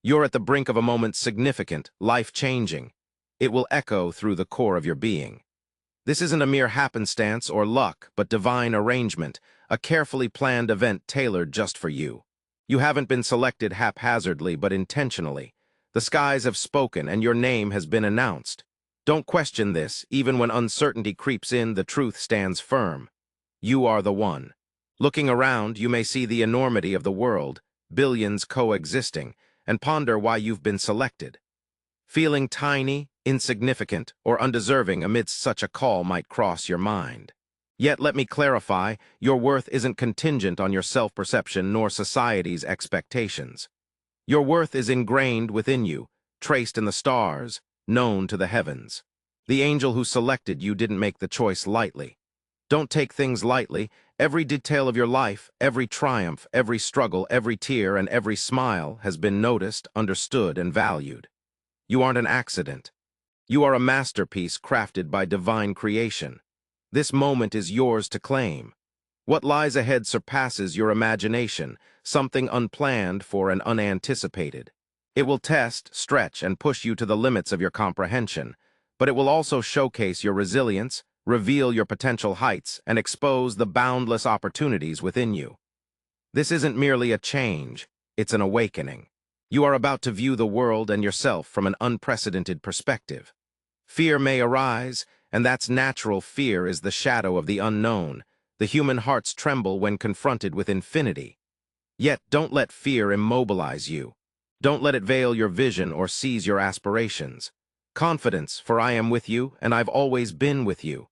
You're at the brink of a moment significant, life-changing. It will echo through the core of your being. This isn't a mere happenstance or luck, but divine arrangement, a carefully planned event tailored just for you. You haven't been selected haphazardly, but intentionally. The skies have spoken, and your name has been announced. Don't question this. Even when uncertainty creeps in, the truth stands firm. You are the one. Looking around, you may see the enormity of the world, billions coexisting, and ponder why you've been selected. Feeling tiny, insignificant, or undeserving amidst such a call might cross your mind. Yet let me clarify, your worth isn't contingent on your self-perception nor society's expectations. Your worth is ingrained within you, traced in the stars, known to the heavens. The angel who selected you didn't make the choice lightly. Don't take things lightly. Every detail of your life, every triumph, every struggle, every tear, and every smile has been noticed, understood, and valued. You aren't an accident. You are a masterpiece crafted by divine creation. This moment is yours to claim. What lies ahead surpasses your imagination, something unplanned for and unanticipated. It will test, stretch, and push you to the limits of your comprehension, but it will also showcase your resilience, reveal your potential heights, and expose the boundless opportunities within you. This isn't merely a change, it's an awakening. You are about to view the world and yourself from an unprecedented perspective. Fear may arise, and that's natural. Fear is the shadow of the unknown. The human hearts tremble when confronted with infinity. Yet don't let fear immobilize you. Don't let it veil your vision or seize your aspirations. Confidence, for I am with you, and I've always been with you.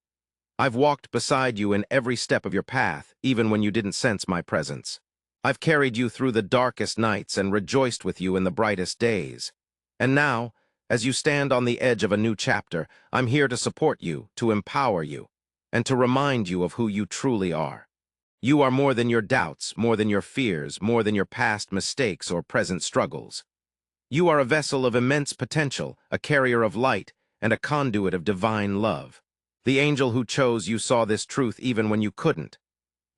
I've walked beside you in every step of your path, even when you didn't sense my presence. I've carried you through the darkest nights and rejoiced with you in the brightest days. And now, as you stand on the edge of a new chapter, I'm here to support you, to empower you, and to remind you of who you truly are. You are more than your doubts, more than your fears, more than your past mistakes or present struggles. You are a vessel of immense potential, a carrier of light, and a conduit of divine love. The angel who chose you saw this truth even when you couldn't.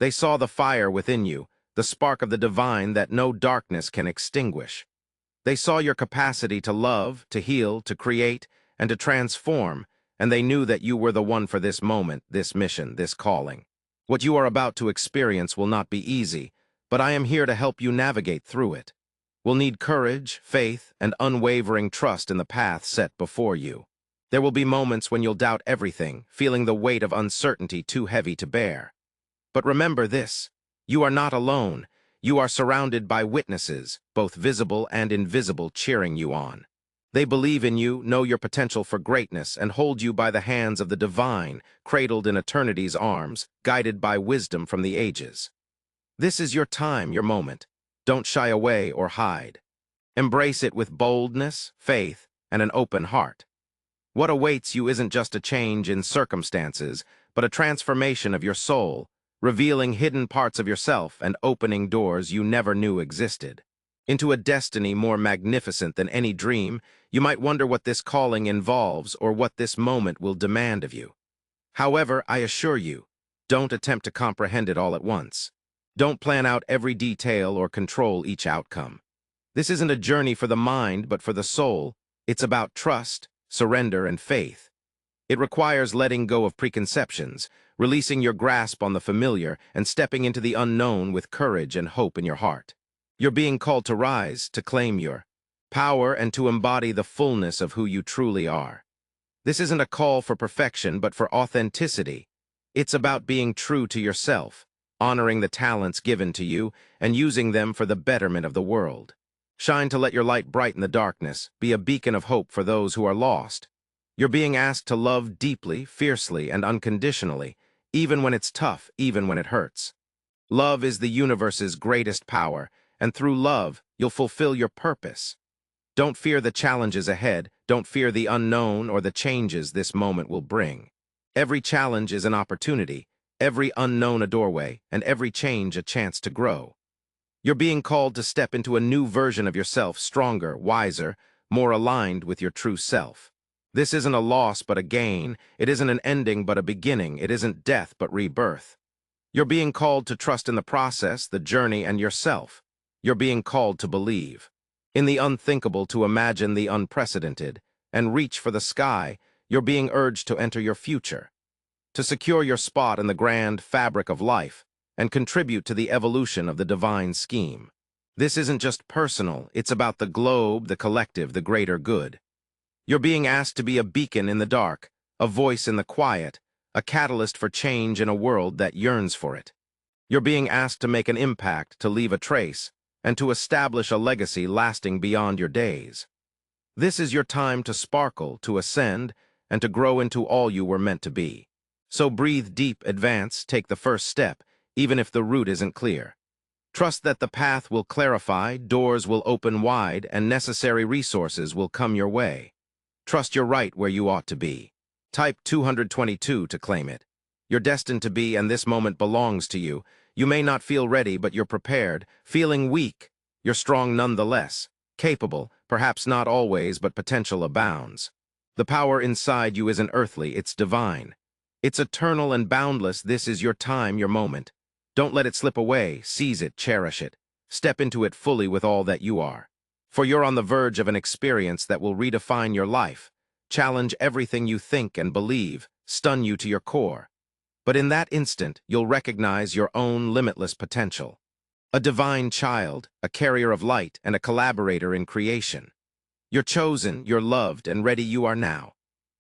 They saw the fire within you, the spark of the divine that no darkness can extinguish. They saw your capacity to love, to heal, to create, and to transform, and they knew that you were the one for this moment, this mission, this calling. What you are about to experience will not be easy, but I am here to help you navigate through it. We'll need courage, faith, and unwavering trust in the path set before you. There will be moments when you'll doubt everything, feeling the weight of uncertainty too heavy to bear. But remember this, you are not alone. You are surrounded by witnesses, both visible and invisible, cheering you on. They believe in you, know your potential for greatness, and hold you by the hands of the divine, cradled in eternity's arms, guided by wisdom from the ages. This is your time, your moment. Don't shy away or hide. Embrace it with boldness, faith, and an open heart. What awaits you isn't just a change in circumstances, but a transformation of your soul, revealing hidden parts of yourself and opening doors you never knew existed. Into a destiny more magnificent than any dream. You might wonder what this calling involves or what this moment will demand of you. However, I assure you, don't attempt to comprehend it all at once. Don't plan out every detail or control each outcome. This isn't a journey for the mind, but for the soul. It's about trust, surrender, and faith. It requires letting go of preconceptions, releasing your grasp on the familiar, and stepping into the unknown with courage and hope in your heart. You're being called to rise, to claim your power, and to embody the fullness of who you truly are. This isn't a call for perfection, but for authenticity. It's about being true to yourself, honoring the talents given to you, and using them for the betterment of the world. Shine to let your light brighten the darkness, be a beacon of hope for those who are lost. You're being asked to love deeply, fiercely, and unconditionally, even when it's tough, even when it hurts. Love is the universe's greatest power, and through love, you'll fulfill your purpose. Don't fear the challenges ahead, don't fear the unknown or the changes this moment will bring. Every challenge is an opportunity, every unknown a doorway, and every change a chance to grow. You're being called to step into a new version of yourself, stronger, wiser, more aligned with your true self. This isn't a loss but a gain, it isn't an ending but a beginning, it isn't death but rebirth. You're being called to trust in the process, the journey, and yourself. You're being called to believe. In the unthinkable to imagine the unprecedented, and reach for the sky, you're being urged to enter your future, to secure your spot in the grand fabric of life, and contribute to the evolution of the divine scheme. This isn't just personal, it's about the globe, the collective, the greater good. You're being asked to be a beacon in the dark, a voice in the quiet, a catalyst for change in a world that yearns for it. You're being asked to make an impact, to leave a trace, and to establish a legacy lasting beyond your days. This is your time to sparkle, to ascend, and to grow into all you were meant to be. So breathe deep, advance, take the first step, even if the route isn't clear. Trust that the path will clarify, doors will open wide, and necessary resources will come your way. Trust you're right where you ought to be. Type 222 to claim it. You're destined to be, and this moment belongs to you. You may not feel ready, but you're prepared. Feeling weak, you're strong nonetheless. Capable, perhaps not always, but potential abounds. The power inside you isn't earthly, it's divine. It's eternal and boundless. This is your time, your moment. Don't let it slip away. Seize it, cherish it. Step into it fully with all that you are. For you're on the verge of an experience that will redefine your life, challenge everything you think and believe, stun you to your core. But in that instant, you'll recognize your own limitless potential. A divine child, a carrier of light, and a collaborator in creation. You're chosen, you're loved, and ready you are now.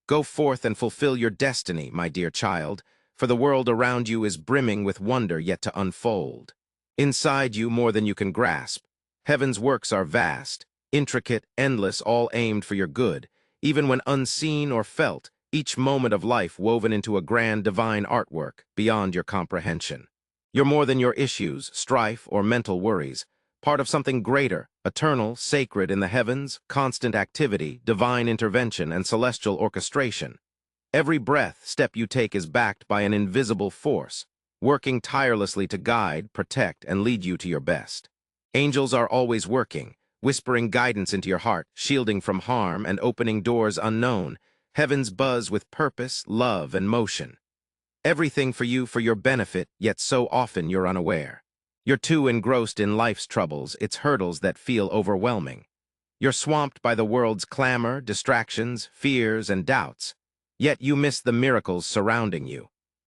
Go forth and fulfill your destiny, my dear child, for the world around you is brimming with wonder yet to unfold. Inside you, more than you can grasp. Heaven's works are vast, intricate, endless, all aimed for your good, even when unseen or felt, each moment of life woven into a grand divine artwork beyond your comprehension. You're more than your issues, strife, or mental worries, part of something greater, eternal, sacred in the heavens, constant activity, divine intervention, and celestial orchestration. Every breath, step you take is backed by an invisible force, working tirelessly to guide, protect, and lead you to your best. Angels are always working, whispering guidance into your heart, shielding from harm, and opening doors unknown. Heavens buzz with purpose, love, and motion. Everything for you for your benefit, yet so often you're unaware. You're too engrossed in life's troubles, its hurdles that feel overwhelming. You're swamped by the world's clamor, distractions, fears, and doubts. Yet you miss the miracles surrounding you.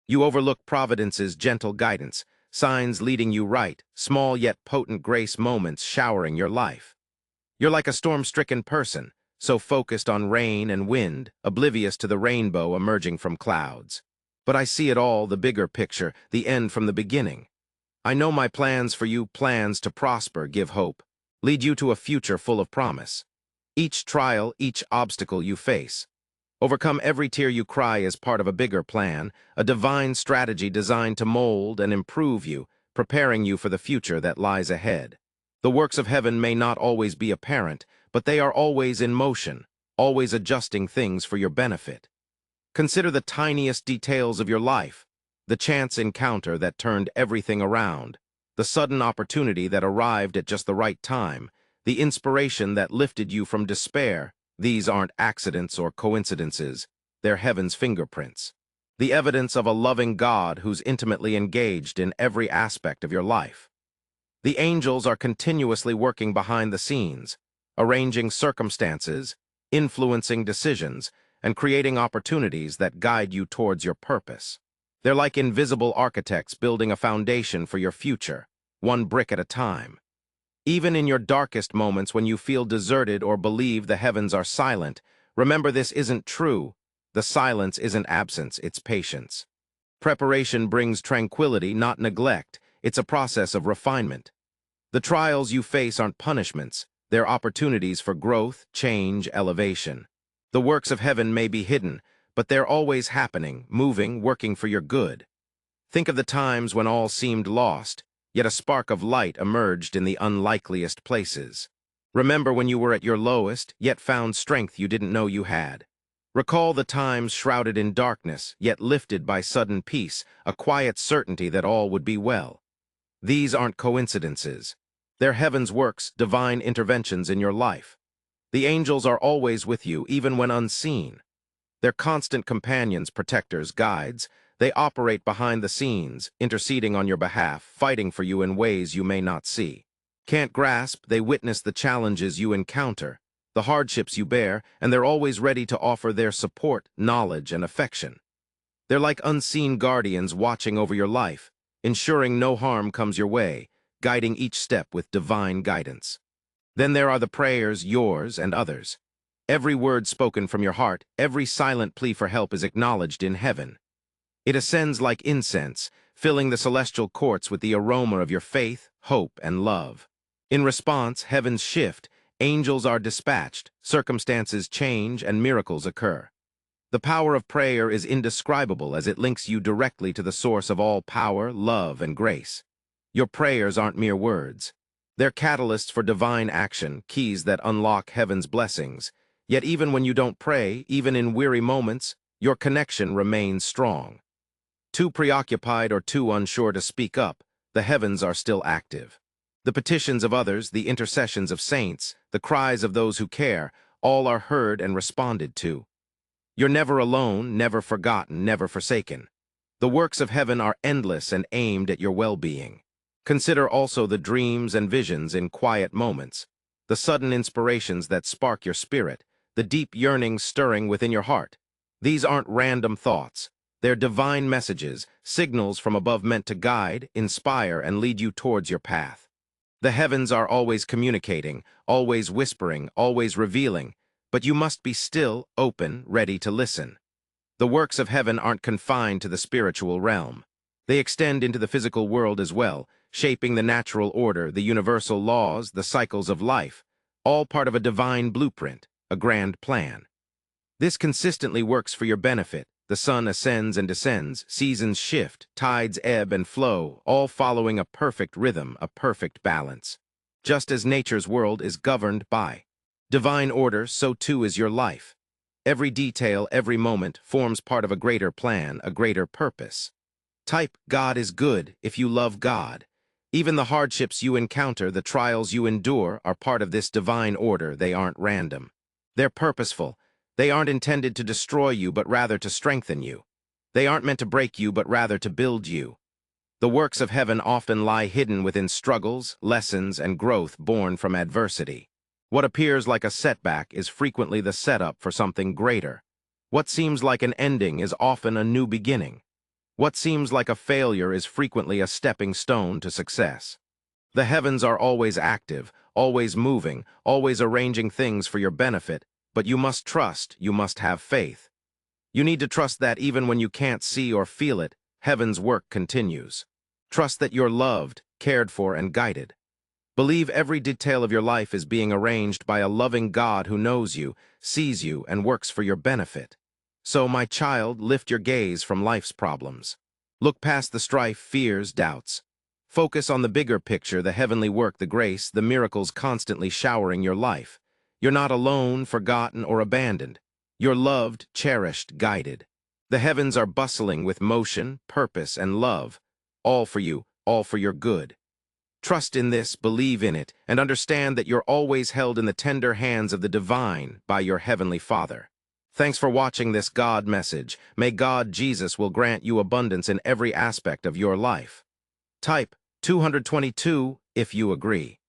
You overlook Providence's gentle guidance, signs leading you right, small yet potent grace moments showering your life. You're like a storm-stricken person, so focused on rain and wind, oblivious to the rainbow emerging from clouds. But I see it all, the bigger picture, the end from the beginning. I know my plans for you, plans to prosper, give hope, lead you to a future full of promise. Each trial, each obstacle you face, overcome every tear you cry as part of a bigger plan, a divine strategy designed to mold and improve you, preparing you for the future that lies ahead. The works of heaven may not always be apparent, but they are always in motion, always adjusting things for your benefit. Consider the tiniest details of your life, the chance encounter that turned everything around, the sudden opportunity that arrived at just the right time, the inspiration that lifted you from despair. These aren't accidents or coincidences, they're heaven's fingerprints. The evidence of a loving God who's intimately engaged in every aspect of your life. The angels are continuously working behind the scenes, arranging circumstances, influencing decisions, and creating opportunities that guide you towards your purpose. They're like invisible architects building a foundation for your future, one brick at a time. Even in your darkest moments when you feel deserted or believe the heavens are silent, remember this isn't true. The silence isn't absence, it's patience. Preparation brings tranquility, not neglect. It's a process of refinement. The trials you face aren't punishments. They're opportunities for growth, change, elevation. The works of heaven may be hidden, but they're always happening, moving, working for your good. Think of the times when all seemed lost, yet a spark of light emerged in the unlikeliest places. Remember when you were at your lowest, yet found strength you didn't know you had. Recall the times shrouded in darkness, yet lifted by sudden peace, a quiet certainty that all would be well. These aren't coincidences. They're heaven's works, divine interventions in your life. The angels are always with you, even when unseen. They're constant companions, protectors, guides. They operate behind the scenes, interceding on your behalf, fighting for you in ways you may not see. Can't grasp, they witness the challenges you encounter, the hardships you bear, and they're always ready to offer their support, knowledge, and affection. They're like unseen guardians watching over your life, ensuring no harm comes your way, guiding each step with divine guidance. Then there are the prayers, yours and others. Every word spoken from your heart, every silent plea for help is acknowledged in heaven. It ascends like incense, filling the celestial courts with the aroma of your faith, hope, and love. In response, heavens shift, angels are dispatched, circumstances change, and miracles occur. The power of prayer is indescribable as it links you directly to the source of all power, love, and grace. Your prayers aren't mere words. They're catalysts for divine action, keys that unlock heaven's blessings. Yet even when you don't pray, even in weary moments, your connection remains strong. Too preoccupied or too unsure to speak up, the heavens are still active. The petitions of others, the intercessions of saints, the cries of those who care, all are heard and responded to. You're never alone, never forgotten, never forsaken. The works of heaven are endless and aimed at your well-being. Consider also the dreams and visions in quiet moments, the sudden inspirations that spark your spirit, the deep yearnings stirring within your heart. These aren't random thoughts. They're divine messages, signals from above meant to guide, inspire, and lead you towards your path. The heavens are always communicating, always whispering, always revealing, but you must be still, open, ready to listen. The works of heaven aren't confined to the spiritual realm. They extend into the physical world as well, shaping the natural order, the universal laws, the cycles of life, all part of a divine blueprint, a grand plan. This consistently works for your benefit. The sun ascends and descends, seasons shift, tides ebb and flow, all following a perfect rhythm, a perfect balance. Just as nature's world is governed by divine order, so too is your life. Every detail, every moment, forms part of a greater plan, a greater purpose. Type, God is good if you love God. Even the hardships you encounter, the trials you endure, are part of this divine order. They aren't random. They're purposeful. They aren't intended to destroy you, but rather to strengthen you. They aren't meant to break you, but rather to build you. The works of heaven often lie hidden within struggles, lessons, and growth born from adversity. What appears like a setback is frequently the setup for something greater. What seems like an ending is often a new beginning. What seems like a failure is frequently a stepping stone to success. The heavens are always active, always moving, always arranging things for your benefit, but you must trust, you must have faith. You need to trust that even when you can't see or feel it, heaven's work continues. Trust that you're loved, cared for, and guided. Believe every detail of your life is being arranged by a loving God who knows you, sees you, and works for your benefit. So, my child, lift your gaze from life's problems. Look past the strife, fears, doubts. Focus on the bigger picture, the heavenly work, the grace, the miracles constantly showering your life. You're not alone, forgotten, or abandoned. You're loved, cherished, guided. The heavens are bustling with motion, purpose, and love, all for you, all for your good. Trust in this, believe in it, and understand that you're always held in the tender hands of the divine by your Heavenly Father. Thanks for watching this God message. May God, Jesus, will grant you abundance in every aspect of your life. Type 222 if you agree.